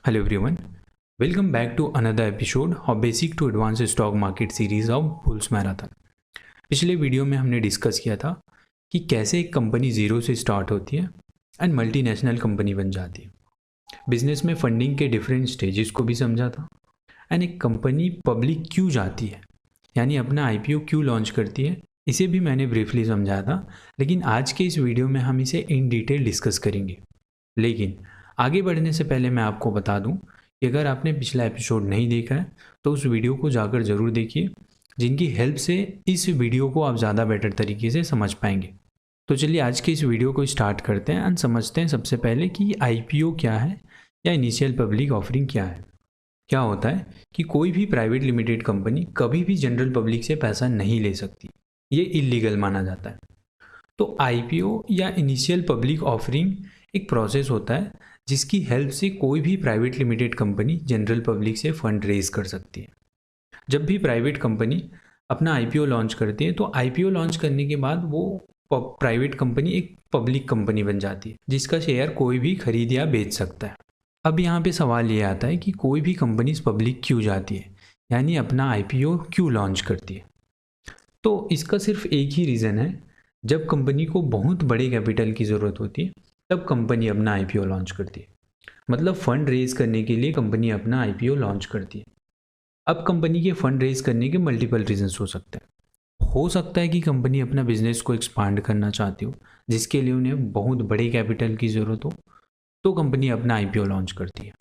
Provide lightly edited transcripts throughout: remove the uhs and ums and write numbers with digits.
Hello everyone, welcome back to another episode of Basic to Advanced Stock Market series of Bulls Marathon। पिछले video में हमने discuss किया था कि कैसे एक कंपनी ज़ीरो से स्टार्ट होती है एंड मल्टीनेशनल कंपनी बन जाती है। बिजनेस में फंडिंग के डिफरेंट स्टेजेस को भी समझा था एंड एक कंपनी पब्लिक क्यों जाती है, यानी अपना IPO क्यों लॉन्च करती है, इसे भी मैंने ब्रीफली समझाया था। लेकिन आज के इस वीडियो में हम इसे इन डिटेल डिस्कस करेंगे। लेकिन आगे बढ़ने से पहले मैं आपको बता दूं कि अगर आपने पिछला एपिसोड नहीं देखा है तो उस वीडियो को जाकर ज़रूर देखिए, जिनकी हेल्प से इस वीडियो को आप ज़्यादा बेटर तरीके से समझ पाएंगे। तो चलिए आज के इस वीडियो को स्टार्ट करते हैं एंड समझते हैं सबसे पहले कि IPO क्या है या इनिशियल पब्लिक ऑफरिंग क्या है। क्या होता है कि कोई भी प्राइवेट लिमिटेड कंपनी कभी भी जनरल पब्लिक से पैसा नहीं ले सकती, ये इलीगल माना जाता है। तो IPO या इनिशियल पब्लिक ऑफरिंग एक प्रोसेस होता है जिसकी हेल्प से कोई भी private limited company general public से फंड रेज कर सकती है। जब भी प्राइवेट कंपनी अपना IPO लॉन्च करती है तो IPO लॉन्च करने के बाद वो प्राइवेट कंपनी एक पब्लिक कंपनी बन जाती है जिसका शेयर कोई भी खरीद या बेच सकता है। अब यहाँ पे सवाल ये आता है कि कोई भी कंपनी पब्लिक क्यों जाती है, यानी अपना IPO क्यों लॉन्च करती है। तो इसका सिर्फ एक ही रीज़न है, जब कंपनी को बहुत बड़े कैपिटल की ज़रूरत होती है तब कंपनी अपना IPO लॉन्च करती है। मतलब फ़ंड रेज करने के लिए कंपनी अपना IPO लॉन्च करती है। अब कंपनी के फ़ंड रेज करने के मल्टीपल रीजंस हो सकते हैं। हो सकता है कि कंपनी अपना बिजनेस को एक्सपांड करना चाहती हो, जिसके लिए उन्हें बहुत बड़े कैपिटल की ज़रूरत हो, तो कंपनी अपना IPO लॉन्च करती है।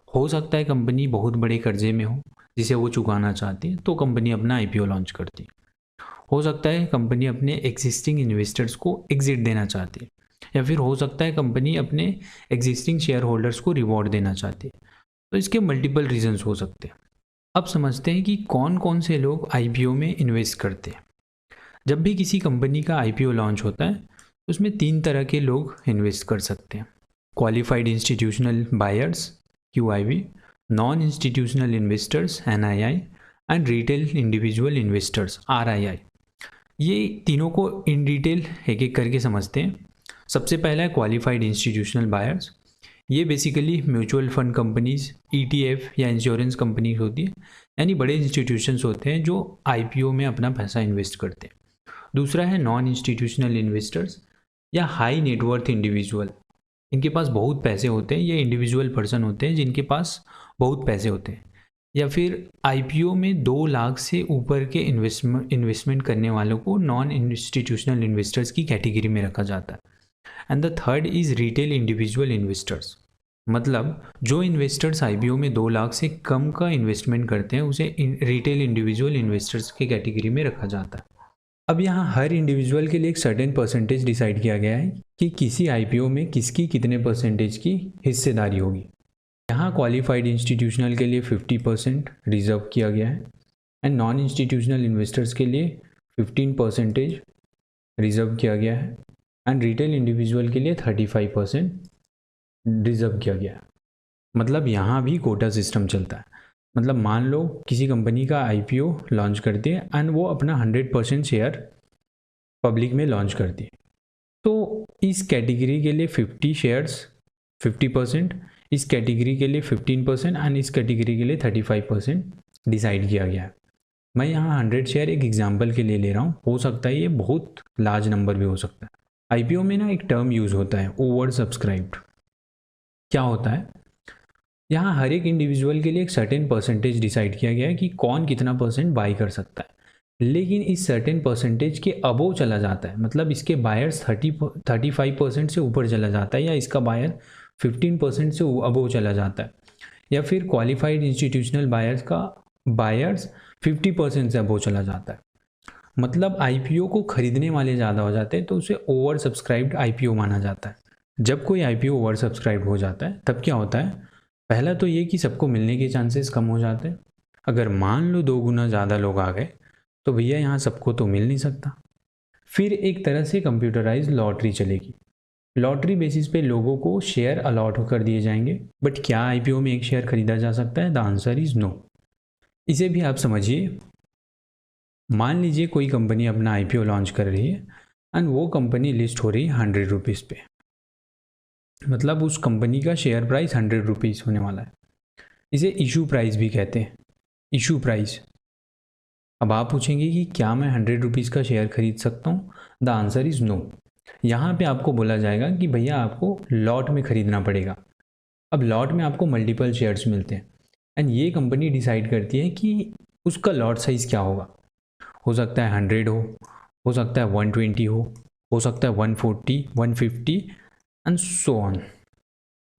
हो सकता है कंपनी बहुत बड़े कर्जे में हो जिसे वो चुकाना चाहती है, तो कंपनी अपना IPO लॉन्च करती है। हो सकता है कंपनी अपने एग्जिस्टिंग इन्वेस्टर्स को एग्जिट देना चाहती है, या फिर हो सकता है कंपनी अपने एग्जिस्टिंग शेयर होल्डर्स को रिवॉर्ड देना चाहती है। तो इसके मल्टीपल रीजंस हो सकते हैं। अब समझते हैं कि कौन कौन से लोग IPO में इन्वेस्ट करते हैं। जब भी किसी कंपनी का IPO लॉन्च होता है तो उसमें 3 तरह के लोग इन्वेस्ट कर सकते हैं: qualified institutional buyers QIB, non institutional investors NII and retail individual investors RII। ये तीनों को इन डिटेल एक एक करके समझते हैं। सबसे पहला है क्वालिफाइड इंस्टीट्यूशनल बायर्स। ये basically mutual fund companies, ETF या इंश्योरेंस कंपनीज होती है, यानी बड़े इंस्टीट्यूशंस होते हैं जो IPO में अपना पैसा इन्वेस्ट करते हैं। दूसरा है नॉन इंस्टीट्यूशनल इन्वेस्टर्स या हाई नेटवर्थ इंडिविजुअल। इनके पास बहुत पैसे होते हैं, ये इंडिविजुअल पर्सन होते हैं जिनके पास बहुत पैसे होते हैं। या फिर IPO में 2 लाख से ऊपर के इन्वेस्टमेंट करने वालों को नॉन इंस्टीट्यूशनल इन्वेस्टर्स की कैटेगरी में रखा जाता है। And the third is retail individual investors. मतलब जो इन्वेस्टर्स IPO में 2 लाख से कम का इन्वेस्टमेंट करते हैं उसे रिटेल इंडिविजुअल इन्वेस्टर्स की कैटेगरी में रखा जाता है। अब यहाँ हर इंडिविजुअल के लिए एक सर्टेन परसेंटेज डिसाइड किया गया है कि किसी IPO में किसकी कितने परसेंटेज की हिस्सेदारी होगी। यहाँ क्वालिफाइड इंस्टीट्यूशनल के लिए 50% रिजर्व किया गया है एंड नॉन इंस्टीट्यूशनल इन्वेस्टर्स के लिए 15% रिजर्व किया गया है एंड रिटेल इंडिविजुअल के लिए 35% रिजर्व किया गया है। मतलब यहाँ भी कोटा सिस्टम चलता है। मतलब मान लो किसी कंपनी का IPO लॉन्च करती है एंड वो अपना 100% शेयर पब्लिक में लॉन्च करती है, तो इस कैटेगरी के लिए 50 शेयर्स 50%, इस कैटेगरी के लिए 15% एंड इस कैटेगरी के लिए 35% डिसाइड किया गया है। मैं यहाँ 100 शेयर एक एग्जांपल के लिए ले रहा हूँ, हो सकता है ये बहुत लार्ज नंबर भी हो सकता है। IPO में ना एक टर्म यूज़ होता है, ओवर सब्सक्राइब्ड। क्या होता है, यहाँ हर एक इंडिविजुअल के लिए एक सर्टेन परसेंटेज डिसाइड किया गया है कि कौन कितना परसेंट बाई कर सकता है, लेकिन इस सर्टेन परसेंटेज के अबोव चला जाता है। मतलब इसके बायर्स 35% से ऊपर चला जाता है, या इसका बायर 15% से अबोव चला जाता है, या फिर क्वालिफाइड इंस्टीट्यूशनल बायर्स का बायर्स 50% से अबोव चला जाता है। मतलब IPO को खरीदने वाले ज़्यादा हो जाते हैं तो उसे ओवर सब्सक्राइब्ड IPO माना जाता है। जब कोई IPO ओवर सब्सक्राइब्ड हो जाता है तब क्या होता है, पहला तो ये कि सबको मिलने के चांसेस कम हो जाते हैं। अगर मान लो 2 गुना ज़्यादा लोग आ गए तो भैया यहाँ सबको तो मिल नहीं सकता। फिर एक तरह से कंप्यूटराइज लॉटरी चलेगी। लॉटरी बेसिस पे लोगों को शेयर अलॉट कर दिए जाएंगे। बट क्या IPO में एक शेयर खरीदा जा सकता है? The answer is no. इसे भी आप समझिए। मान लीजिए कोई कंपनी अपना IPO लॉन्च कर रही है एंड वो कंपनी लिस्ट हो रही है 100 रुपीज़ पे। मतलब उस कंपनी का शेयर प्राइस 100 रुपीज़ होने वाला है। इसे इशू प्राइस भी कहते हैं, इशू प्राइस। अब आप पूछेंगे कि क्या मैं 100 रुपीज़ का शेयर खरीद सकता हूँ? The answer is no. यहाँ पे आपको बोला जाएगा कि भैया आपको लॉट में ख़रीदना पड़ेगा। अब लॉट में आपको मल्टीपल शेयर्स मिलते हैं एंड ये कंपनी डिसाइड करती है कि उसका लॉट साइज़ क्या होगा। हो सकता है 100 हो सकता है 120 हो सकता है 140, 150 एंड सो ऑन।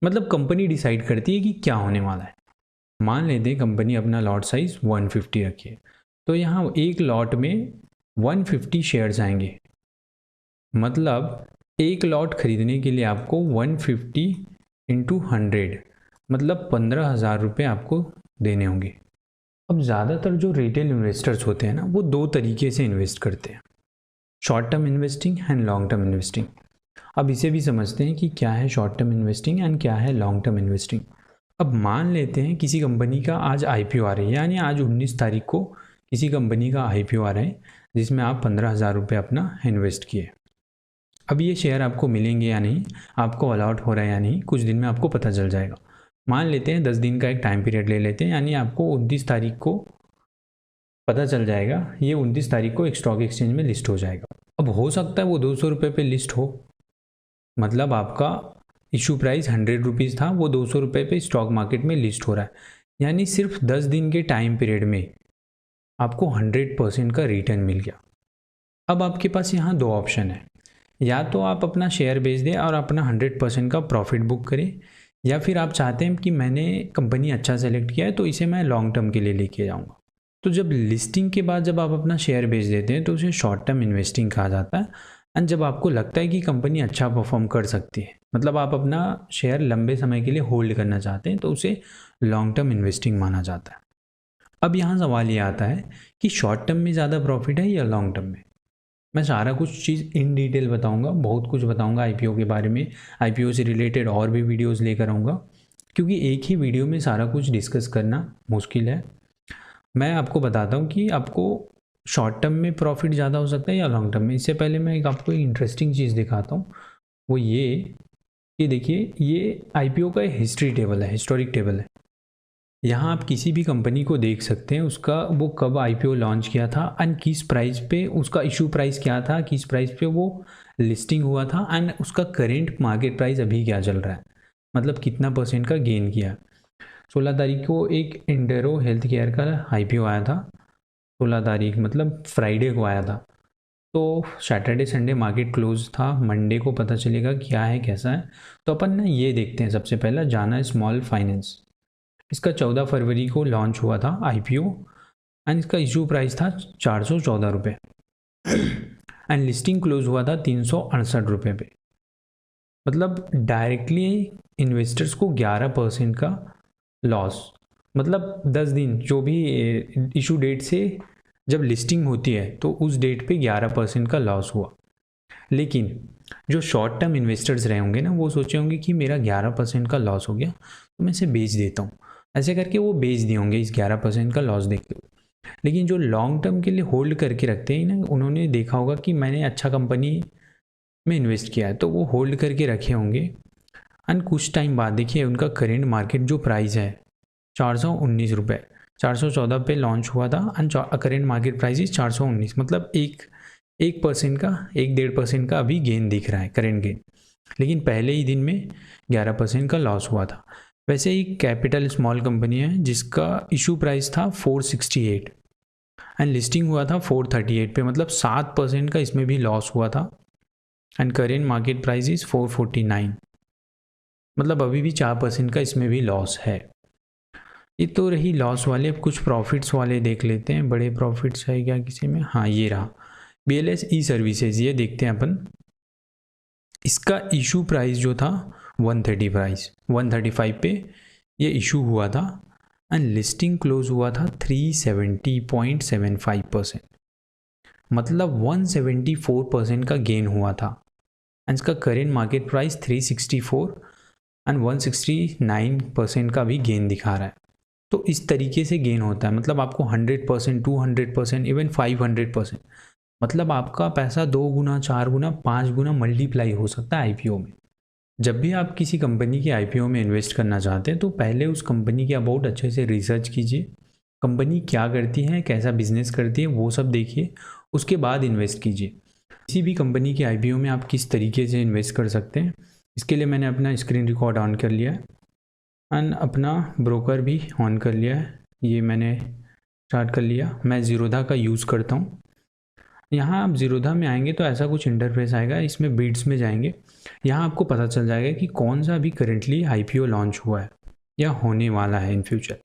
मतलब कंपनी डिसाइड करती है कि क्या होने वाला है। मान लेते हैं कंपनी अपना लॉट साइज़ 150 रखी है, तो यहाँ एक लॉट में 150 शेयर्स आएंगे। मतलब एक लॉट खरीदने के लिए आपको 150 इंटू 100 मतलब 15,000 रुपये आपको देने होंगे। अब ज़्यादातर जो रिटेल इन्वेस्टर्स होते हैं ना, वो दो तरीके से इन्वेस्ट करते हैं, short term investing and long term investing. अब इसे भी समझते हैं कि क्या है शॉर्ट टर्म इन्वेस्टिंग एंड क्या है लॉन्ग टर्म इन्वेस्टिंग। अब मान लेते हैं किसी कंपनी का आज आईपीओ आ रही है, यानी आज 19 तारीख को किसी कंपनी का आईपीओ आ रहा है जिसमें आप 15,000 रुपये अपना इन्वेस्ट किए। अब ये शेयर आपको मिलेंगे या नहीं, आपको अलॉट हो रहा है या नहीं, कुछ दिन में आपको पता चल जाएगा। मान लेते हैं 10 दिन का एक टाइम पीरियड ले लेते हैं, यानी आपको 29 तारीख को पता चल जाएगा, ये 29 तारीख को एक स्टॉक एक्सचेंज में लिस्ट हो जाएगा। अब हो सकता है वो 200 रुपये पे लिस्ट हो, मतलब आपका इशू प्राइस 100 रुपीज़ था, वो 200 रुपये पे स्टॉक मार्केट में लिस्ट हो रहा है, यानी सिर्फ 10 दिन के टाइम पीरियड में आपको 100% का रिटर्न मिल गया। अब आपके पास यहाँ दो ऑप्शन है, या तो आप अपना शेयर बेच दें और अपना 100% का प्रॉफिट बुक करें, या फिर आप चाहते हैं कि मैंने कंपनी अच्छा सेलेक्ट किया है तो इसे मैं लॉन्ग टर्म के लिए लेके जाऊँगा। तो जब लिस्टिंग के बाद जब आप अपना शेयर बेच देते हैं तो उसे शॉर्ट टर्म इन्वेस्टिंग कहा जाता है। एंड जब आपको लगता है कि कंपनी अच्छा परफॉर्म कर सकती है, मतलब आप अपना शेयर लंबे समय के लिए होल्ड करना चाहते हैं, तो उसे लॉन्ग टर्म इन्वेस्टिंग माना जाता है। अब यहाँ सवाल ये आता है कि शॉर्ट टर्म में ज़्यादा प्रॉफिट है या लॉन्ग टर्म में। मैं सारा कुछ चीज़ इन डिटेल बताऊंगा, बहुत कुछ बताऊंगा आईपीओ के बारे में, आईपीओ से रिलेटेड और भी वीडियोस लेकर आऊँगा, क्योंकि एक ही वीडियो में सारा कुछ डिस्कस करना मुश्किल है। मैं आपको बताता हूँ कि आपको शॉर्ट टर्म में प्रॉफिट ज़्यादा हो सकता है या लॉन्ग टर्म में। इससे पहले मैं आपको एक इंटरेस्टिंग चीज़ दिखाता हूँ, वो ये कि देखिए ये आईपीओ का हिस्ट्री टेबल है, हिस्टोरिक टेबल है। यहाँ आप किसी भी कंपनी को देख सकते हैं, उसका वो कब आईपीओ लॉन्च किया था एंड किस प्राइस पे, उसका इशू प्राइस क्या था, किस प्राइस पे वो लिस्टिंग हुआ था एंड उसका करेंट मार्केट प्राइस अभी क्या चल रहा है, मतलब कितना % का गेन किया। 16 तारीख को एक इंडेरो हेल्थ केयर का आईपीओ आया था, 16 तारीख मतलब फ्राइडे को आया था, तो सैटरडे संडे मार्केट क्लोज था, मंडे को पता चलेगा क्या है कैसा है। तो अपन ना ये देखते हैं, सबसे पहला जाना स्मॉल फाइनेंस, इसका 14 फरवरी को लॉन्च हुआ था आईपीओ एंड इसका इशू प्राइस था 414 रुपये एंड लिस्टिंग क्लोज हुआ था 368 रुपये पे। मतलब डायरेक्टली इन्वेस्टर्स को 11% का लॉस, मतलब 10 दिन जो भी इशू डेट से जब लिस्टिंग होती है तो उस डेट पे 11% का लॉस हुआ। लेकिन जो शॉर्ट टर्म इन्वेस्टर्स रहे होंगे ना, वो सोचे होंगे कि मेरा 11% का लॉस हो गया तो मैं इसे बेच देता हूँ, ऐसे करके वो बेच दिए होंगे इस 11% का लॉस देख के। लेकिन जो लॉन्ग टर्म के लिए होल्ड करके रखते हैं ना, उन्होंने देखा होगा कि मैंने अच्छा कंपनी में इन्वेस्ट किया है, तो वो होल्ड करके रखे होंगे एंड कुछ टाइम बाद देखिए उनका करेंट मार्केट जो प्राइस है 419 रुपये, 414 पे लॉन्च हुआ था and current market price is 419, मतलब 1% का 1-1.5% का अभी गेन दिख रहा है, करेंट गेन। लेकिन पहले ही दिन में 11% का लॉस हुआ था। वैसे ही कैपिटल स्मॉल कंपनी है जिसका इशू प्राइस था 468 एंड लिस्टिंग हुआ था 438 पे, मतलब 7% का इसमें भी लॉस हुआ था and current market price is 449, मतलब अभी भी 4% का इसमें भी लॉस है। ये तो रही लॉस वाले। अब कुछ प्रॉफिट्स वाले देख लेते हैं, बड़े प्रॉफिट्स है क्या किसी में। हाँ ये रहा BLS ई सर्विसेज, ये देखते हैं अपन। इसका इशू प्राइस जो था 135 पे ये इशू हुआ था एंड लिस्टिंग क्लोज हुआ था 370.75%, मतलब 174% का गेन हुआ था एंड इसका करेंट मार्केट प्राइस 364 एंड 169% का भी गेन दिखा रहा है। तो इस तरीके से गेन होता है, मतलब आपको 100%, 200%, इवन 500%, मतलब आपका पैसा 2 गुना, 4 गुना, 5 गुना मल्टीप्लाई हो सकता है आईपीओ में। जब भी आप किसी कंपनी के आईपीओ में इन्वेस्ट करना चाहते हैं तो पहले उस कंपनी के अबाउट अच्छे से रिसर्च कीजिए। कंपनी क्या करती है, कैसा बिजनेस करती है, वो सब देखिए, उसके बाद इन्वेस्ट कीजिए। किसी भी कंपनी के आईपीओ में आप किस तरीके से इन्वेस्ट कर सकते हैं, इसके लिए मैंने अपना स्क्रीन रिकॉर्ड ऑन कर लिया है एंड अपना ब्रोकर भी ऑन कर लिया है। ये मैंने स्टार्ट कर लिया। मैं ज़ीरोधा का यूज़ करता हूँ। यहाँ आप ज़ीरोधा में आएंगे तो ऐसा कुछ इंटरफेस आएगा। इसमें बीट्स में जाएंगे, यहाँ आपको पता चल जाएगा कि कौन सा अभी करेंटली आईपीओ लॉन्च हुआ है या होने वाला है इन फ्यूचर।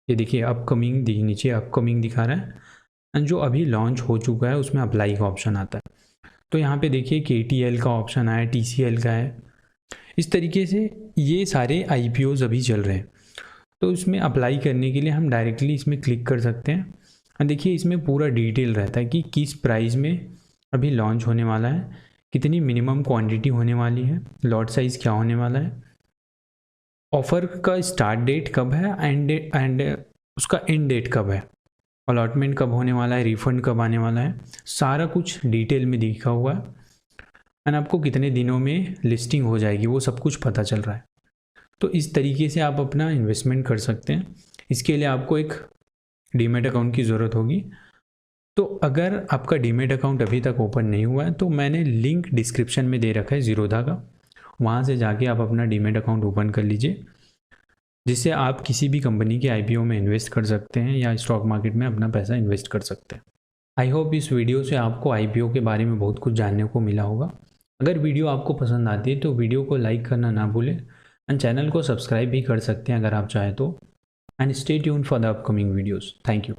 ये देखिए अपकमिंग, नीचे अपकमिंग दिखा रहा है एंड जो अभी लॉन्च हो चुका है उसमें अप्लाई का ऑप्शन आता है। तो यहाँ पे देखिए KTL का ऑप्शन आया, TCL का है। इस तरीके से ये सारे IPOs अभी चल रहे हैं। तो इसमें अप्लाई करने के लिए हम डायरेक्टली इसमें क्लिक कर सकते हैं। देखिए इसमें पूरा डिटेल रहता है कि किस प्राइस में अभी लॉन्च होने वाला है, कितनी मिनिमम क्वांटिटी होने वाली है, लॉट साइज़ क्या होने वाला है, ऑफ़र का स्टार्ट डेट कब है एंड उसका एंड डेट कब है, अलॉटमेंट कब होने वाला है, रिफंड कब आने वाला है, सारा कुछ डिटेल में दिखा हुआ है एंड आपको कितने दिनों में लिस्टिंग हो जाएगी वो सब कुछ पता चल रहा है। तो इस तरीके से आप अपना इन्वेस्टमेंट कर सकते हैं। इसके लिए आपको एक डीमैट अकाउंट की ज़रूरत होगी। तो अगर आपका डीमैट अकाउंट अभी तक ओपन नहीं हुआ है तो मैंने लिंक डिस्क्रिप्शन में दे रखा है ज़ीरोधा का, वहाँ से जाके आप अपना डीमैट अकाउंट ओपन कर लीजिए, जिससे आप किसी भी कंपनी के आईपीओ में इन्वेस्ट कर सकते हैं या स्टॉक मार्केट में अपना पैसा इन्वेस्ट कर सकते हैं। आई होप इस वीडियो से आपको आईपीओ के बारे में बहुत कुछ जानने को मिला होगा। अगर वीडियो आपको पसंद आती है तो वीडियो को लाइक करना ना भूलें एंड चैनल को सब्सक्राइब भी कर सकते हैं अगर आप चाहें तो। And stay tuned for the upcoming videos. Thank you.